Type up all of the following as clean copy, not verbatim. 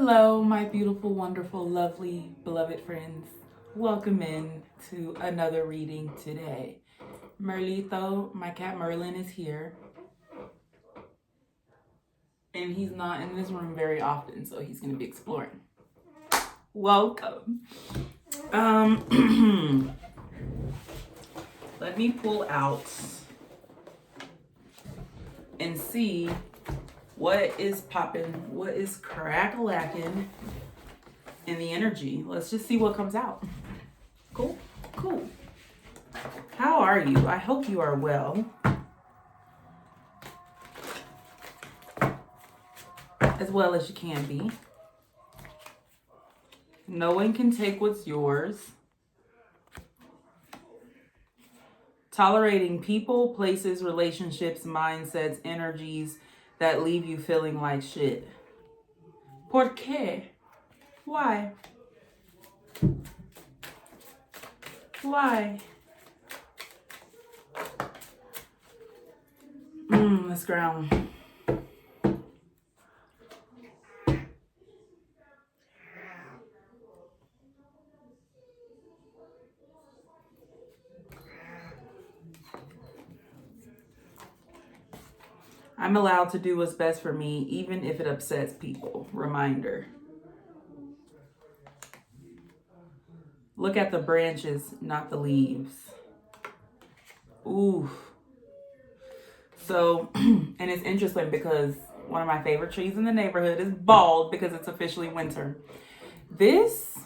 Hello, my beautiful, wonderful, lovely, beloved friends. Welcome in to another reading today. Merlito, my cat Merlin, is here. And he's not in this room very often, so he's going to be exploring. Welcome. Let me pull out and see what is popping, what is crack-a-lacking in the energy. Let's just see what comes out. Cool. How are you? I hope you are well. As well as you can be. No one can take what's yours. Tolerating people, places, relationships, mindsets, energies that leave you feeling like shit. ¿Por qué? Why? Why? Let's ground. I'm allowed to do what's best for me, even if it upsets people. Reminder. Look at the branches, not the leaves. Ooh. So, and it's interesting because one of my favorite trees in the neighborhood is bald because it's officially winter. This,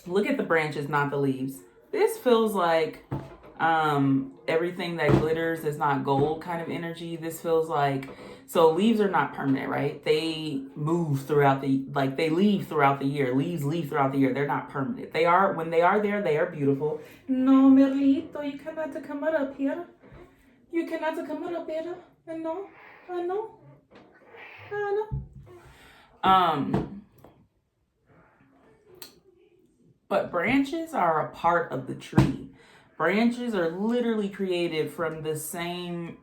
look at the branches, not the leaves. This feels like everything that glitters is not gold kind of energy. This feels like, so leaves are not permanent, right? They move throughout they leave throughout the year. Leaves leave throughout the year. They're not permanent. They are, when they are there, they are beautiful. No, Merlito, you cannot come up here. You cannot come up here. I know. But branches are a part of the tree. Branches are literally created from the same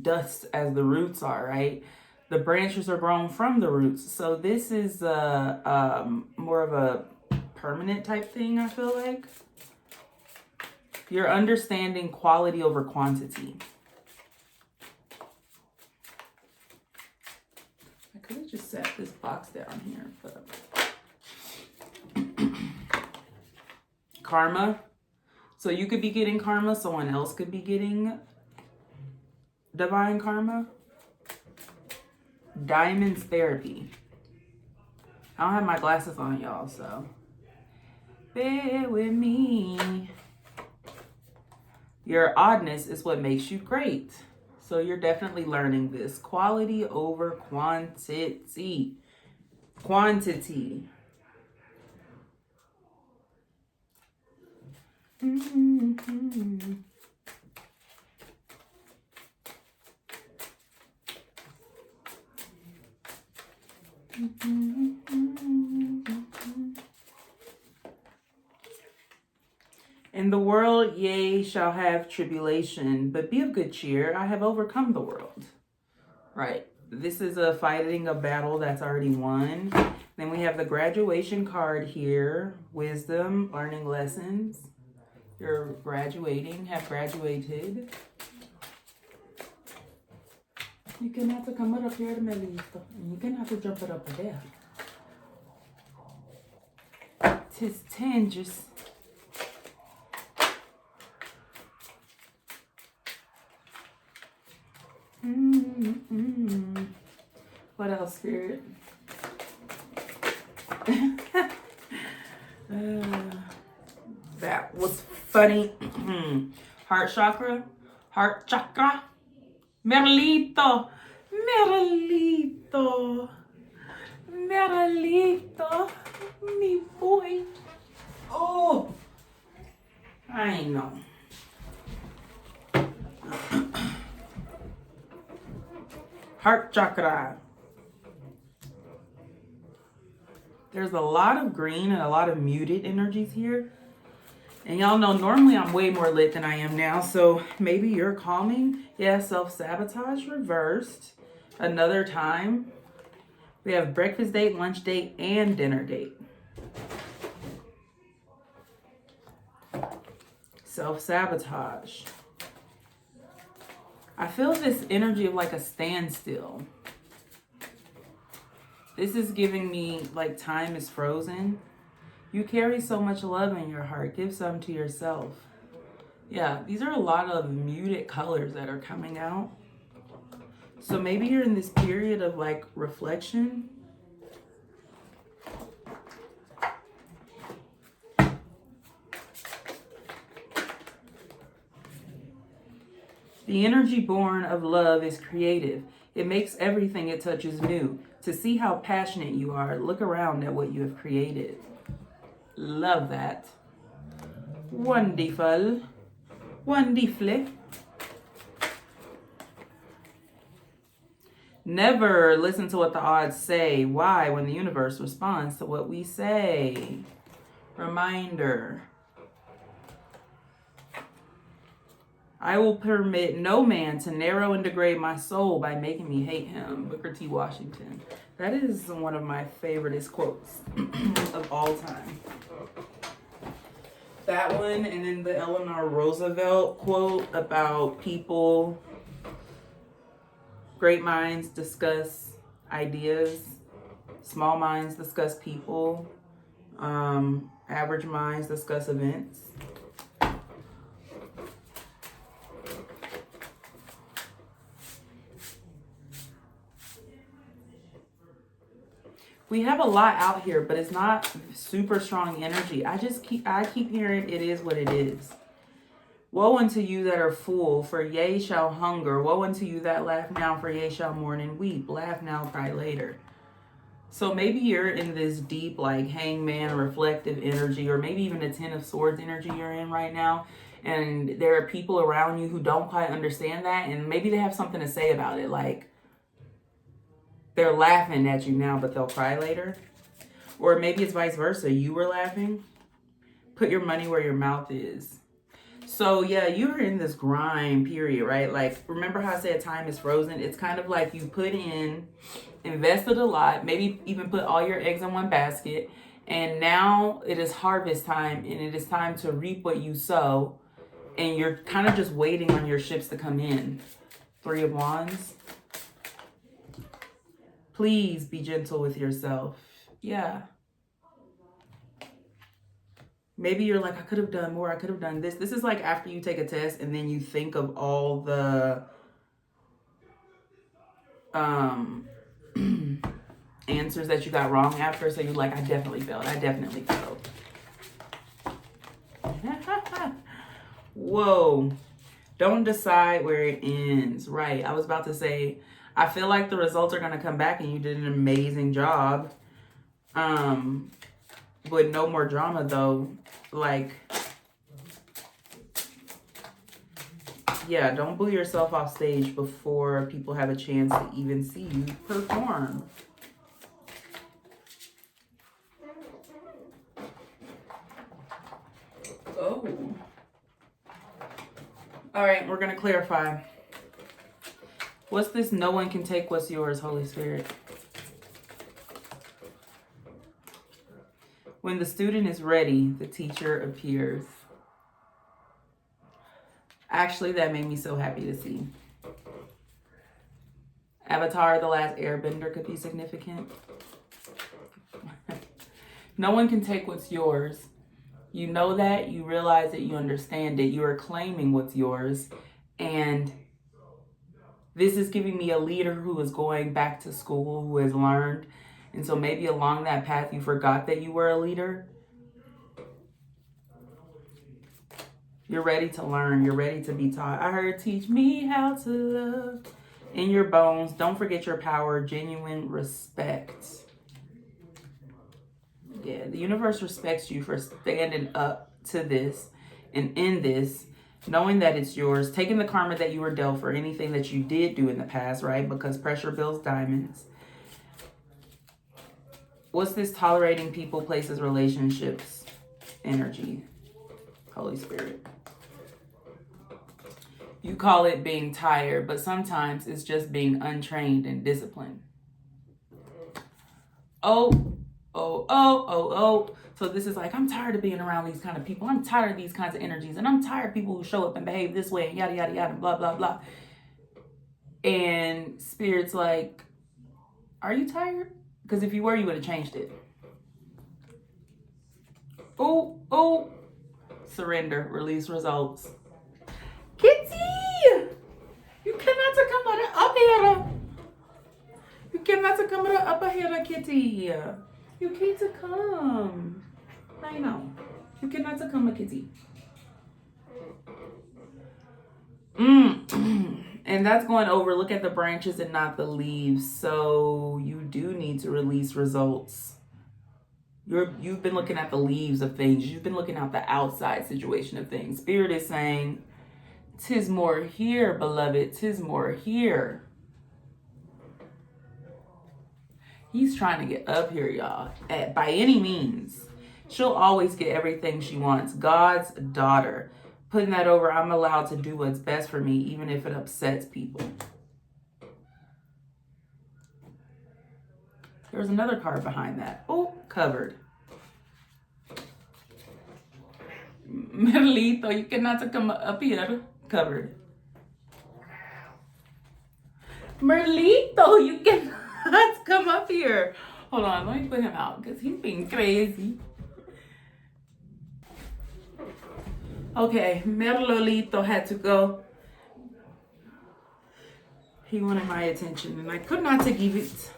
dust as the roots are, right? The branches are grown from the roots. So this is more of a permanent type thing, I feel like. You're understanding quality over quantity. I could have just set this box down here, but karma. So you could be getting karma, someone else could be getting divine karma. Diamonds therapy. I don't have my glasses on, y'all, so bear with me. Your oddness is what makes you great. So you're definitely learning this. Quality over quantity. Quantity. In the world, ye shall have tribulation, but be of good cheer. I have overcome the world. Right. This is a fighting a battle that's already won. Then we have the graduation card here. Wisdom, learning lessons. You're graduating, have graduated. You can have to come up here to Melito. And you can have to jump it up there. 'Tis tangers. What else, Spirit? That was funny. Heart chakra. Heart chakra. Merlito. Me boy. Oh. I know. Heart chakra. There's a lot of green and a lot of muted energies here. And y'all know normally I'm way more lit than I am now. So maybe you're calming. Yeah, self-sabotage reversed. Another time. We have breakfast date, lunch date, and dinner date. Self-sabotage. I feel this energy of like a standstill. This is giving me like time is frozen. You carry so much love in your heart. Give some to yourself. Yeah, these are a lot of muted colors that are coming out. So maybe you're in this period of like reflection. The energy born of love is creative. It makes everything it touches new. To see how passionate you are, look around at what you have created. Love that. Wonderful. Wonderfully. Never listen to what the odds say. Why? When the universe responds to what we say. Reminder. I will permit no man to narrow and degrade my soul by making me hate him. Booker T. Washington. That is one of my favoriteest quotes of all time. That one, and then the Eleanor Roosevelt quote about people, great minds discuss ideas, small minds discuss people, average minds discuss events. We have a lot out here, but it's not super strong energy. I keep hearing it is what it is. Woe unto you that are full, for ye shall hunger. Woe unto you that laugh now, for ye shall mourn and weep. Laugh now, cry later. So maybe you're in this deep, like hangman, reflective energy, or maybe even a 10 of swords energy you're in right now. And there are people around you who don't quite understand that, and maybe they have something to say about it, like, they're laughing at you now, but they'll cry later. Or maybe it's vice versa. You were laughing. Put your money where your mouth is. So yeah, you're in this grind period, right? Like, remember how I said time is frozen? It's kind of like you invested a lot, maybe even put all your eggs in one basket. And now it is harvest time, and it is time to reap what you sow. And you're kind of just waiting on your ships to come in. 3 of Wands. Please be gentle with yourself. Yeah. Maybe you're like, I could have done more. I could have done this. This is like after you take a test and then you think of all the answers that you got wrong after. So you're like, I definitely failed. I definitely failed. Whoa. Don't decide where it ends. Right. I was about to say, I feel like the results are going to come back and you did an amazing job. With no more drama though. Like, yeah, don't boo yourself off stage before people have a chance to even see you perform. Oh. All right, we're going to clarify. What's this? No one can take what's yours, Holy Spirit. When the student is ready, the teacher appears. Actually, that made me so happy to see. Avatar, The Last Airbender could be significant. No one can take what's yours. You know that, you realize it, you understand it. You are claiming what's yours. And this is giving me a leader who is going back to school, who has learned. And so maybe along that path, you forgot that you were a leader. You're ready to learn. You're ready to be taught. I heard, teach me how to love. In your bones. Don't forget your power. Genuine respect. Yeah, the universe respects you for standing up to this and in this, knowing that it's yours, taking the karma that you were dealt for anything that you did do in the past, right? Because pressure builds diamonds. What's this tolerating people, places, relationships energy? Holy Spirit. You call it being tired, but sometimes it's just being untrained and disciplined. Oh, oh, oh, oh, oh. So this is like, I'm tired of being around these kind of people. I'm tired of these kinds of energies. And I'm tired of people who show up and behave this way and yada, yada, yada, blah, blah, blah. And Spirit's like, are you tired? Because if you were, you would have changed it. Oh, oh. Surrender, release results. Kitty! You cannot come up here. You cannot come up here, Kitty. You can't come. I know. You cannot come, Kitty. And that's going over, look at the branches and not the leaves. So you do need to release results. You've been looking at the leaves of things. You've been looking at the outside situation of things. Spirit is saying, 'tis more here, beloved. 'Tis more here. He's trying to get up here, y'all. By any means. She'll always get everything she wants. God's daughter. Putting that over, I'm allowed to do what's best for me, even if it upsets people. There's another card behind that. Oh, covered. Merlito, you cannot come up here. Covered. Merlito, you cannot come up here. Hold on, let me put him out because he's being crazy. Okay, Merlolito had to go. He wanted my attention and I could not give it.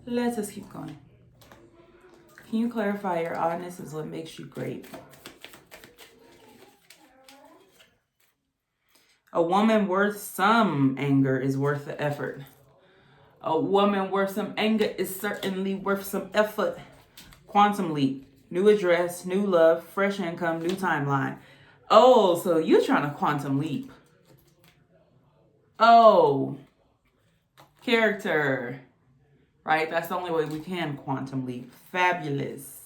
Let us keep going. Can you clarify your oddness is what makes you great? A woman worth some anger is worth the effort. A woman worth some anger is certainly worth some effort. Quantum leap. New address, new love, fresh income, new timeline. Oh, so you're trying to quantum leap. Oh. Character. Right? That's the only way we can quantum leap. Fabulous.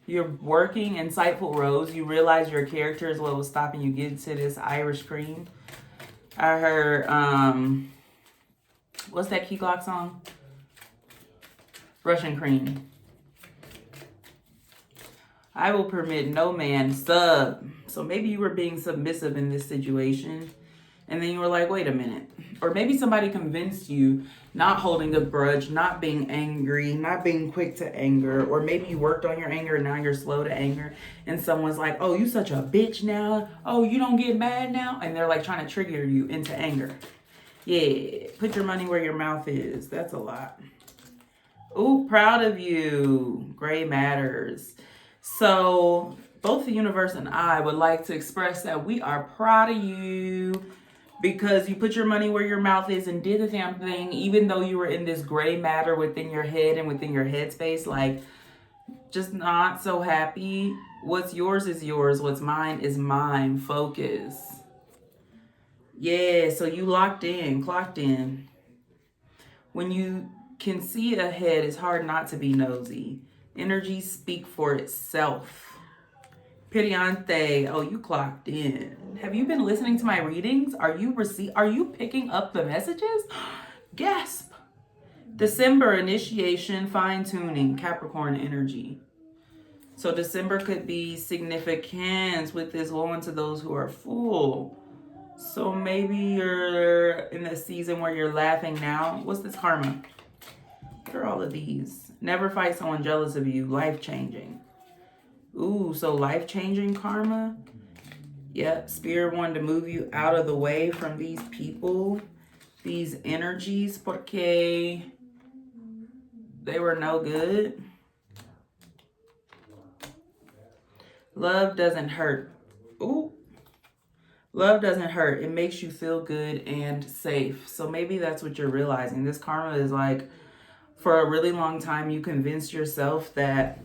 You're working insightful roles. You realize your character is what was stopping you getting to this Irish cream. I heard, what's that Key Glock song? Russian cream. I will permit no man sub. So maybe you were being submissive in this situation. And then you were like, wait a minute. Or maybe somebody convinced you not holding a grudge, not being angry, not being quick to anger. Or maybe you worked on your anger and now you're slow to anger. And someone's like, oh, you such a bitch now. Oh, you don't get mad now. And they're like trying to trigger you into anger. Yeah, put your money where your mouth is. That's a lot. Ooh, proud of you. Gray matters. So both the universe and I would like to express that we are proud of you because you put your money where your mouth is and did the damn thing, even though you were in this gray matter within your head and within your headspace, like just not so happy. What's yours is yours. What's mine is mine. Focus. Yeah, so you locked in, clocked in. When you can see ahead, it's hard not to be nosy. Energies speak for itself. Piriante, oh, you clocked in. Have you been listening to my readings? Are you picking up the messages? Gasp. December, initiation, fine-tuning, Capricorn energy. So December could be significance with this woman to those who are full. So maybe you're in the season where you're laughing now. What's this karma? What are all of these? Never fight someone jealous of you. Life-changing. Ooh, so life-changing karma. Yep, Spirit wanted to move you out of the way from these people, these energies, porque they were no good. Love doesn't hurt. Ooh. Love doesn't hurt. It makes you feel good and safe. So maybe that's what you're realizing. This karma is like, for a really long time, you convinced yourself that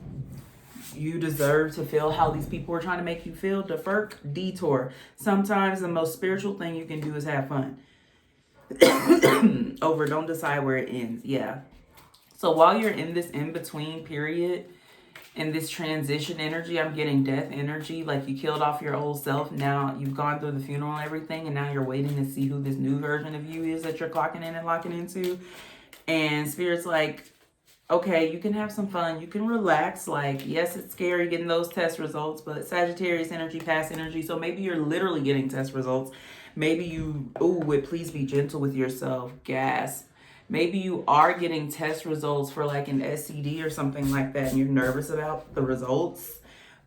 you deserve to feel how these people are trying to make you feel. Defer, detour. Sometimes the most spiritual thing you can do is have fun. Over, don't decide where it ends. Yeah. So while you're in this in-between period, In this transition energy, I'm getting death energy. Like you killed off your old self. Now you've gone through the funeral and everything. And now you're waiting to see who this new version of you is that you're clocking in and locking into. And Spirit's like, okay, you can have some fun. You can relax. Like, yes, it's scary getting those test results, but Sagittarius energy, past energy. So maybe you're literally getting test results. Maybe you, please be gentle with yourself. Gasp. Maybe you are getting test results for like an STD or something like that, and you're nervous about the results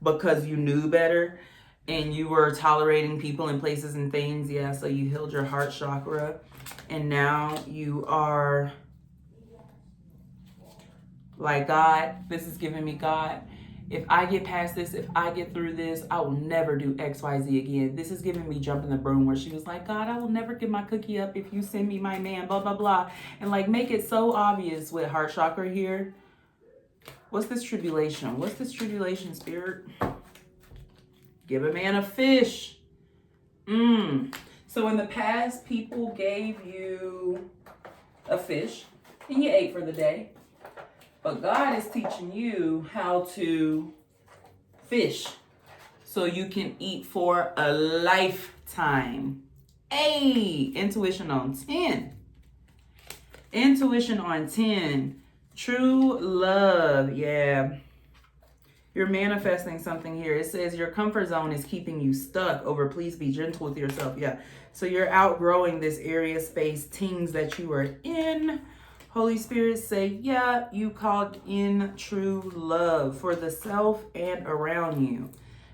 because you knew better and you were tolerating people and places and things. Yeah, so you healed your heart chakra, and now you are like, God, this is giving me, God, if I get past this, if I get through this, I will never do XYZ again. This is giving me jumping the broom, where she was like, God, I will never give my cookie up if you send me my man, blah, blah, blah. And like make it so obvious with heart chakra here. What's this tribulation? What's this tribulation, Spirit? Give a man a fish. So in the past, people gave you a fish and you ate for the day. But God is teaching you how to fish so you can eat for a lifetime. Hey, intuition on 10. Intuition on 10. True love. Yeah. You're manifesting something here. It says your comfort zone is keeping you stuck over. Please be gentle with yourself. Yeah. So you're outgrowing this area, space, things that you are in. Holy Spirit say, yeah, you called in true love for the self and around you.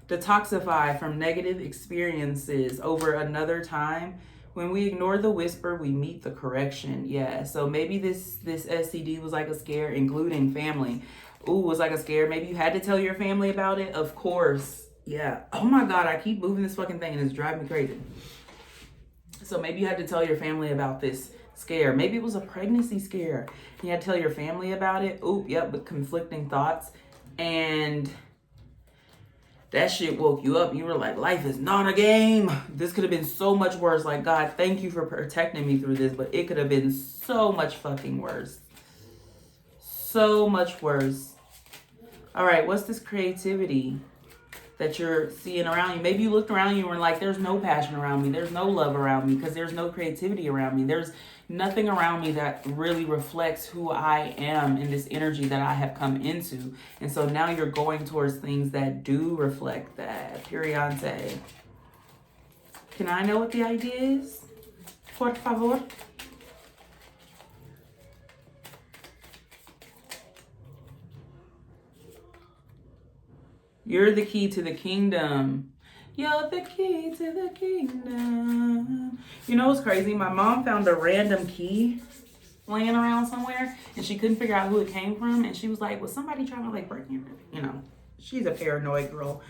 Detoxify from negative experiences over another time. When we ignore the whisper, we meet the correction. Yeah, so maybe this STD was like a scare, including family. Was like a scare. Maybe you had to tell your family about it. Of course. Yeah. Oh my God, I keep moving this fucking thing and it's driving me crazy. So maybe you had to tell your family about this scare. Maybe it was a pregnancy scare. You had to tell your family about it. With conflicting thoughts. And that shit woke you up. You were like, life is not a game. This could have been so much worse. Like, God, thank you for protecting me through this. But it could have been so much fucking worse. So much worse. All right, what's this creativity that you're seeing around you? Maybe you looked around you and were like, there's no passion around me. There's no love around me because there's no creativity around me. There's nothing around me that really reflects who I am in this energy that I have come into. And so now you're going towards things that do reflect that. Periante. Can I know what the idea is? Por favor. You're the key to the kingdom. You're the key to the kingdom. You know what's crazy? My mom found a random key laying around somewhere and she couldn't figure out who it came from. And she was like, was somebody trying to like break in? You know, she's a paranoid girl.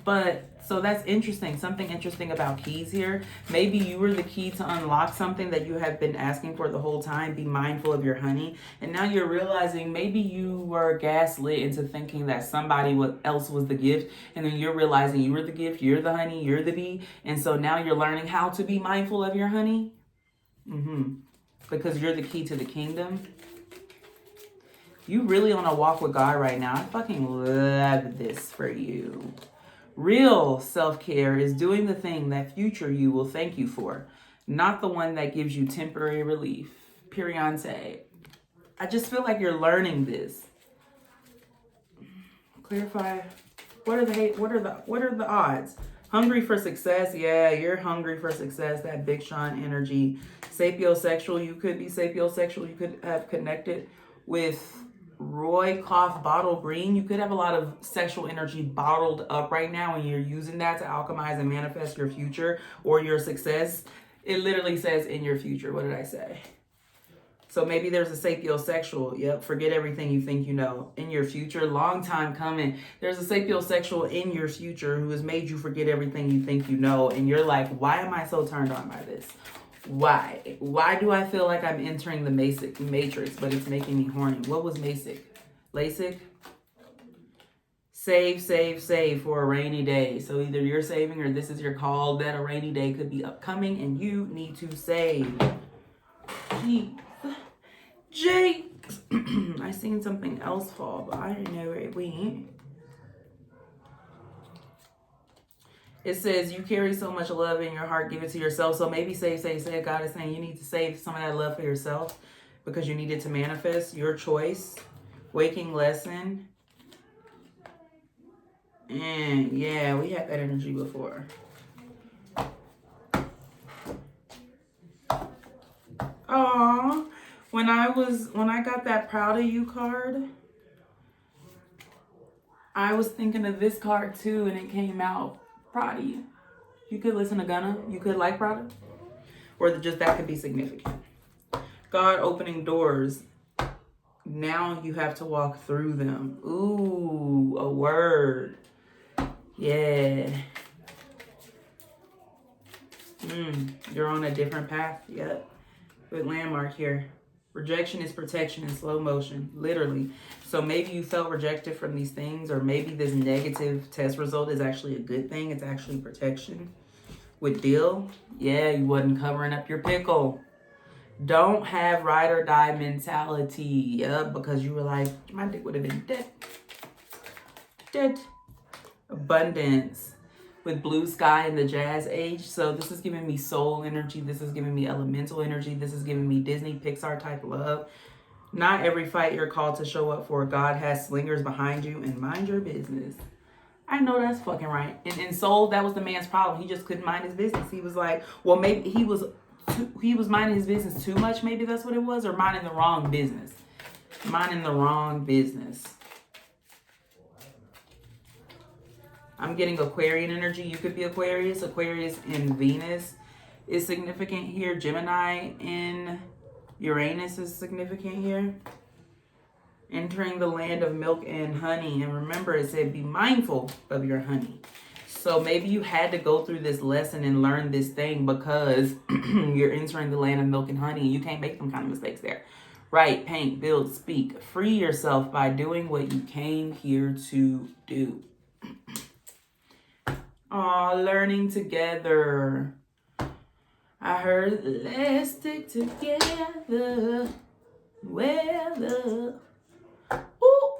But so that's interesting. Something interesting about keys here. Maybe you were the key to unlock something that you have been asking for the whole time. Be mindful of your honey. And now you're realizing maybe you were gaslit into thinking that somebody else was the gift. And then you're realizing you were the gift, you're the honey, you're the bee. And so now you're learning how to be mindful of your honey. Because you're the key to the kingdom. You really on a walk with God right now. I fucking love this for you. Real self-care is doing the thing that future you will thank you for, not the one that gives you temporary relief. Periante. I just feel like you're learning this. Clarify. What are the odds? Hungry for success. Yeah, you're hungry for success. That Big Sean energy. Sapiosexual. You could be sapiosexual. You could have connected with Roy Cloth Bottle Green. You could have a lot of sexual energy bottled up right now and you're using that to alchemize and manifest your future or your success. It literally says in your future. What did I say? So maybe there's a sapiosexual. Yep, forget everything you think you know. In your future, long time coming. There's a sapiosexual in your future who has made you forget everything you think you know. And you're like, why am I so turned on by this? Why? Why do I feel like I'm entering the matrix, but it's making me horny? What was LASIK? LASIK? Save for a rainy day. So either you're saving or this is your call that a rainy day could be upcoming and you need to save. Jake. I seen something else fall, but I didn't know where it went. It says you carry so much love in your heart, give it to yourself. So maybe save. God is saying you need to save some of that love for yourself because you need it to manifest. Your choice. Waking lesson. And yeah, we had that energy before. Aww. When I got that proud of you card, I was thinking of this card too, and it came out proud of you. You could listen to Gunna. You could like Prada. Or just that could be significant. God opening doors. Now you have to walk through them. Ooh, a word. Yeah. You're on a different path. Yep. With landmark here. Rejection is protection in slow motion. Literally. So maybe you felt rejected from these things, or maybe this negative test result is actually a good thing. It's actually protection. With Deal, yeah, you wasn't covering up your pickle. Don't have ride or die mentality. Because you were like, my dick would have been dead. Dead. Abundance with Blue Sky and the Jazz Age. So this is giving me soul energy. This is giving me elemental energy. This is giving me Disney, Pixar type love. Not every fight you're called to show up for. God has slingers behind you, and mind your business. I know that's fucking right. And in Soul, that was the man's problem. He just couldn't mind his business. He was like, well, maybe he was minding his business too much. Maybe that's what it was. Or minding the wrong business. Minding the wrong business. I'm getting Aquarian energy. You could be Aquarius. Aquarius in Venus is significant here. Gemini in Uranus is significant here. Entering the land of milk and honey. And remember, it said be mindful of your honey. So maybe you had to go through this lesson and learn this thing because you're entering the land of milk and honey. You can't make them kind of mistakes there. Write, paint, build, speak. Free yourself by doing what you came here to do. Aw, learning together. I heard, let's stick together. Weather. Ooh,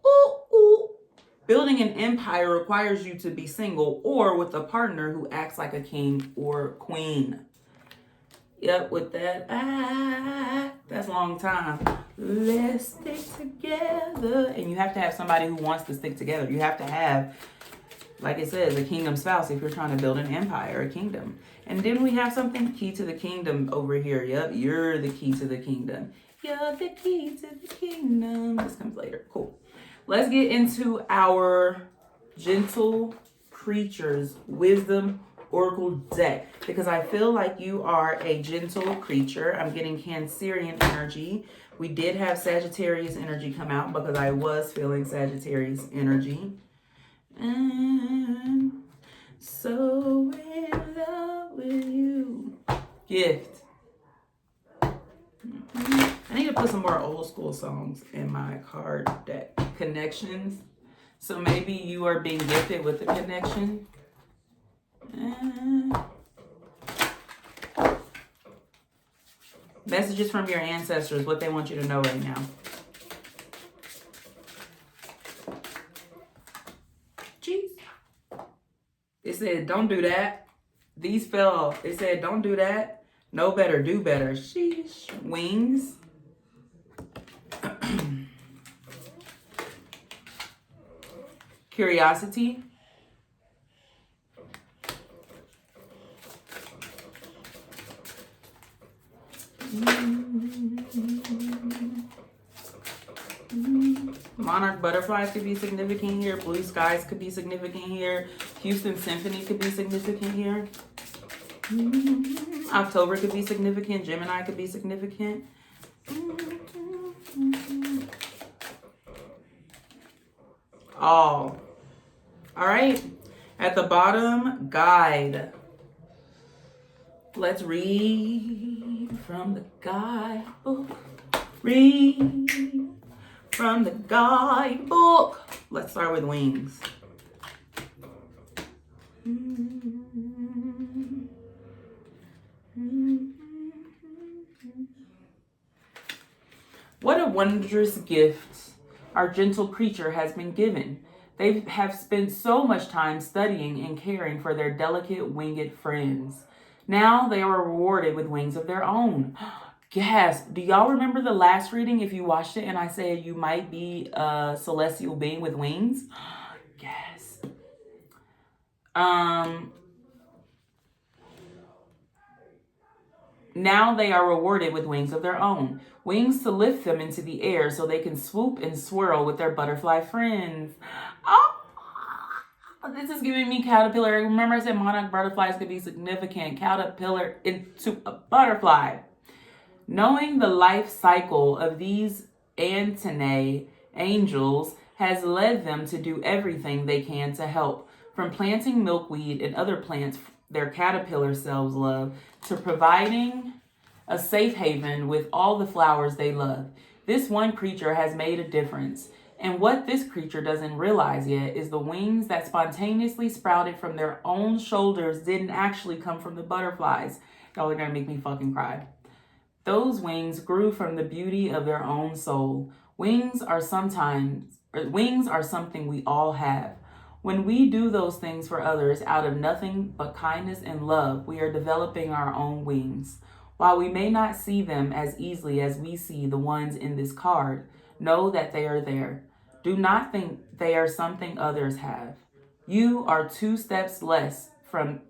ooh, ooh. Building an empire requires you to be single or with a partner who acts like a king or queen. Yep, with that, that's a long time. Let's stick together. And you have to have somebody who wants to stick together. You have to have, like it says, a kingdom spouse if you're trying to build an empire, a kingdom. And then we have something, key to the kingdom over here. Yep, you're the key to the kingdom. You're the key to the kingdom. This comes later. Cool. Let's get into our gentle creatures wisdom oracle deck, because I feel like you are a gentle creature. I'm getting Cancerian energy. We did have Sagittarius energy come out because I was feeling Sagittarius energy. And so in love with you. Gift. I need to put some more old school songs in my card deck. Connections. So maybe you are being gifted with a connection. Messages from your ancestors, what they want you to know right now. Jeez. It said, don't do that. These fell. It said, don't do that. Know better, do better. Sheesh. Wings. Curiosity. Monarch butterflies could be significant here. Blue skies could be significant here. Houston Symphony could be significant here. October could be significant. Gemini could be significant. All right. At the bottom, guide. Let's read from the guidebook. Read from the guidebook. Let's start with wings. What a wondrous gift our gentle creature has been given. They have spent so much time studying and caring for their delicate winged friends. Now they are rewarded with wings of their own. Gasp. Do y'all remember the last reading if you watched it and I said you might be a celestial being with wings? Yes. Now they are rewarded with wings of their own. Wings to lift them into the air so they can swoop and swirl with their butterfly friends. Oh, this is giving me caterpillar. Remember I said monarch butterflies could be significant. Caterpillar into a butterfly. Knowing the life cycle of these antennae angels has led them to do everything they can to help, from planting milkweed and other plants their caterpillar selves love, to providing a safe haven with all the flowers they love. This one creature has made a difference. And what this creature doesn't realize yet is the wings that spontaneously sprouted from their own shoulders didn't actually come from the butterflies. Y'all are gonna make me fucking cry. Those wings grew from the beauty of their own soul. Wings are something we all have. When we do those things for others out of nothing but kindness and love, we are developing our own wings. While we may not see them as easily as we see the ones in this card, know that they are there. Do not think they are something others have. You are 2 steps less from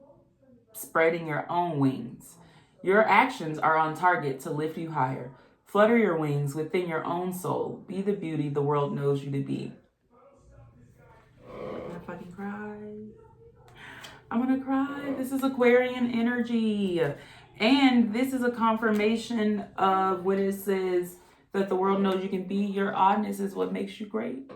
spreading your own wings. Your actions are on target to lift you higher. Flutter your wings within your own soul. Be the beauty the world knows you to be. I'm gonna fucking cry. I'm gonna cry. This is Aquarian energy. And this is a confirmation of what it says, that the world knows you can be. Your oddness is what makes you great.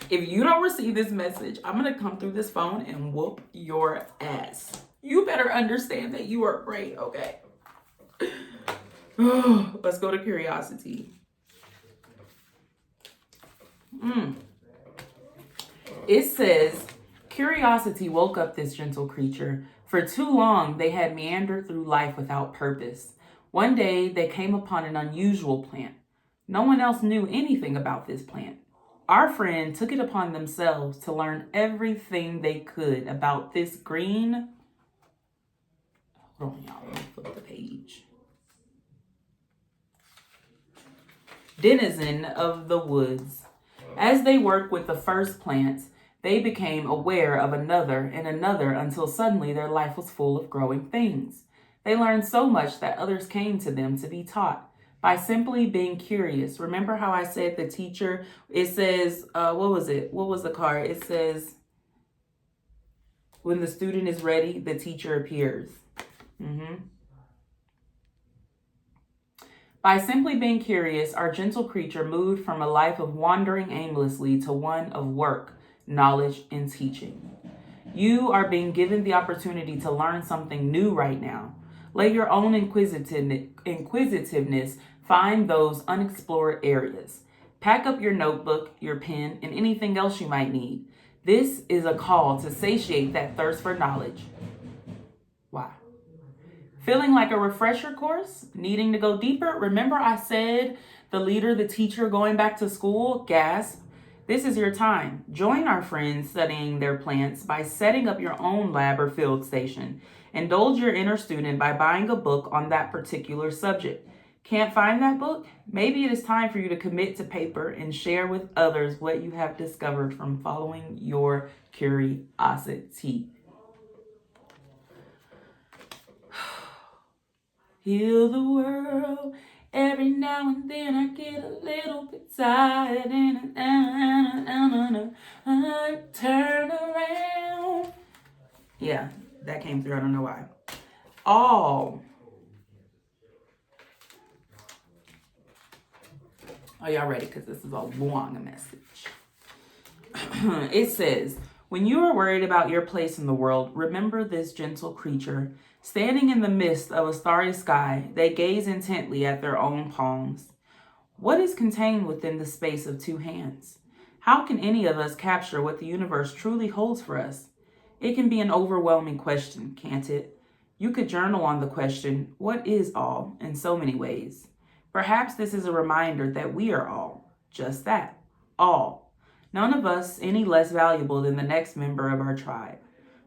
If you don't receive this message, I'm going to come through this phone and whoop your ass. You better understand that you are great, okay? Let's go to curiosity. It says, curiosity woke up this gentle creature. For too long, they had meandered through life without purpose. One day, they came upon an unusual plant. No one else knew anything about this plant. Our friend took it upon themselves to learn everything they could about this green. Hold on, y'all. Let me flip the page. Denizen of the woods. As they worked with the first plants, they became aware of another and another until suddenly their life was full of growing things. They learned so much that others came to them to be taught. By simply being curious. Remember how I said the teacher, it says, what was it? What was the card? It says, when the student is ready, the teacher appears. By simply being curious, our gentle creature moved from a life of wandering aimlessly to one of work, knowledge, and teaching. You are being given the opportunity to learn something new right now. Let your own inquisitiveness find those unexplored areas. Pack up your notebook, your pen, and anything else you might need. This is a call to satiate that thirst for knowledge. Why? Feeling like a refresher course? Needing to go deeper? Remember I said the leader, the teacher going back to school? Gasp. This is your time. Join our friends studying their plants by setting up your own lab or field station. Indulge your inner student by buying a book on that particular subject. Can't find that book? Maybe it is time for you to commit to paper and share with others what you have discovered from following your curiosity. Heal the world. Every now and then I get a little bit tired and I turn around. Yeah, that came through. I don't know why. All. Are y'all ready? Because this is a long message. It says, when you are worried about your place in the world, remember this gentle creature. Standing in the midst of a starry sky, they gaze intently at their own palms. What is contained within the space of 2 hands? How can any of us capture what the universe truly holds for us? It can be an overwhelming question, can't it? You could journal on the question, what is all, in so many ways. Perhaps this is a reminder that we are all, just that, all. None of us any less valuable than the next member of our tribe.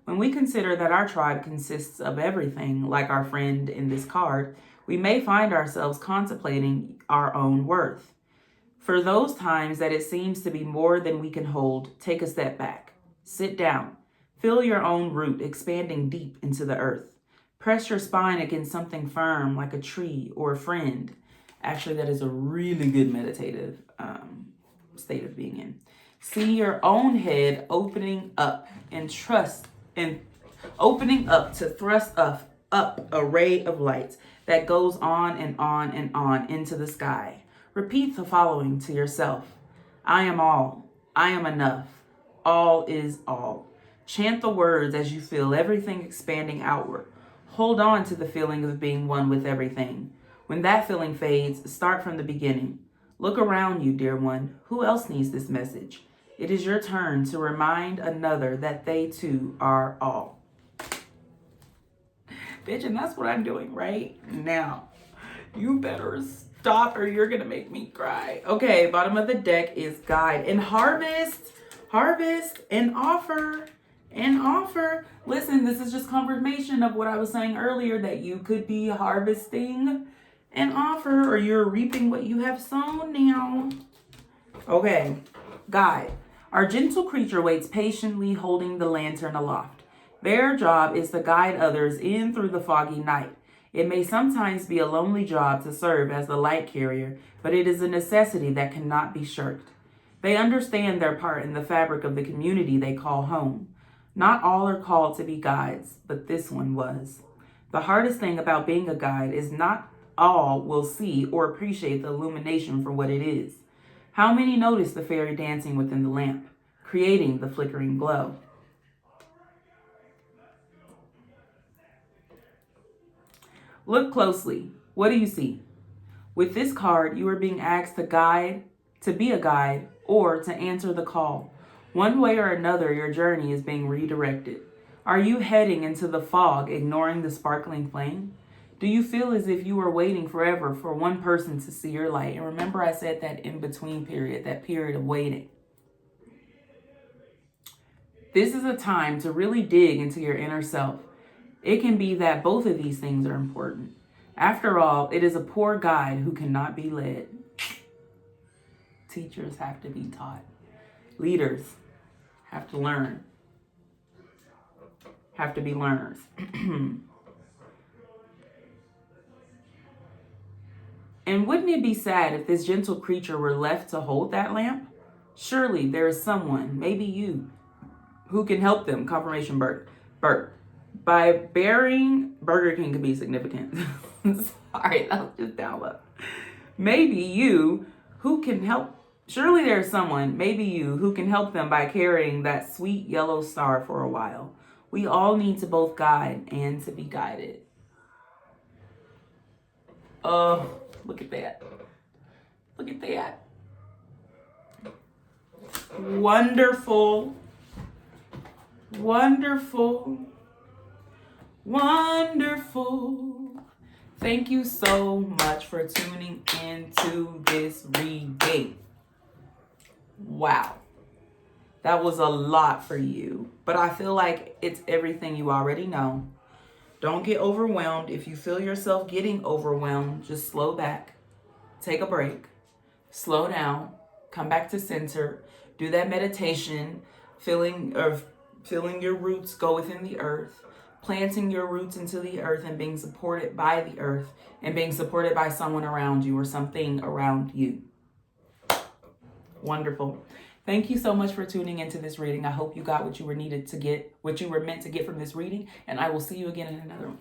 When we consider that our tribe consists of everything, like our friend in this card, we may find ourselves contemplating our own worth. For those times that it seems to be more than we can hold, take a step back. Sit down. Feel your own root expanding deep into the earth. Press your spine against something firm like a tree or a friend. Actually, that is a really good meditative state of being in. See your own head opening up and opening up to thrust up a ray of light that goes on and on and on into the sky. Repeat the following to yourself. I am all. I am enough. All is all. Chant the words as you feel everything expanding outward. Hold on to the feeling of being one with everything. When that feeling fades, start from the beginning. Look around you, dear one. Who else needs this message? It is your turn to remind another that they too are all. Bitch, and that's what I'm doing right now. You better stop or you're gonna make me cry. Okay, bottom of the deck is guide and harvest, and offer. Listen, this is just confirmation of what I was saying earlier, that you could be harvesting an offer, or you're reaping what you have sown now. Okay, guide. Our gentle creature waits patiently, holding the lantern aloft. Their job is to guide others in through the foggy night. It may sometimes be a lonely job to serve as the light carrier, but it is a necessity that cannot be shirked. They understand their part in the fabric of the community they call home. Not all are called to be guides, but this one was. The hardest thing about being a guide is not all will see or appreciate the illumination for what it is. How many notice the fairy dancing within the lamp, creating the flickering glow? Look closely. What do you see? With this card, you are being asked to be a guide, or to answer the call. One way or another, your journey is being redirected. Are you heading into the fog, ignoring the sparkling flame? Do you feel as if you are waiting forever for one person to see your light? And remember, I said that in-between period, that period of waiting. This is a time to really dig into your inner self. It can be that both of these things are important. After all, it is a poor guide who cannot be led. Teachers have to be taught. Leaders have to learn. Have to be learners. And wouldn't it be sad if this gentle creature were left to hold that lamp? Surely there is someone, maybe you, who can help them. Confirmation Bert. By bearing, Burger King could be significant. Sorry, that was just down low. Maybe you who can help. Surely there's someone, maybe you, who can help them by carrying that sweet yellow star for a while. We all need to both guide and to be guided. Look at that. Look at that. Wonderful. Wonderful. Wonderful. Thank you so much for tuning into this reading. Wow. That was a lot for you, but I feel like it's everything you already know. Don't get overwhelmed. If you feel yourself getting overwhelmed, just slow back, take a break, slow down, come back to center, do that meditation, feeling your roots go within the earth, planting your roots into the earth and being supported by the earth and being supported by someone around you or something around you. Wonderful. Thank you so much for tuning into this reading. I hope you got what you were needed to get, what you were meant to get from this reading, and I will see you again in another one.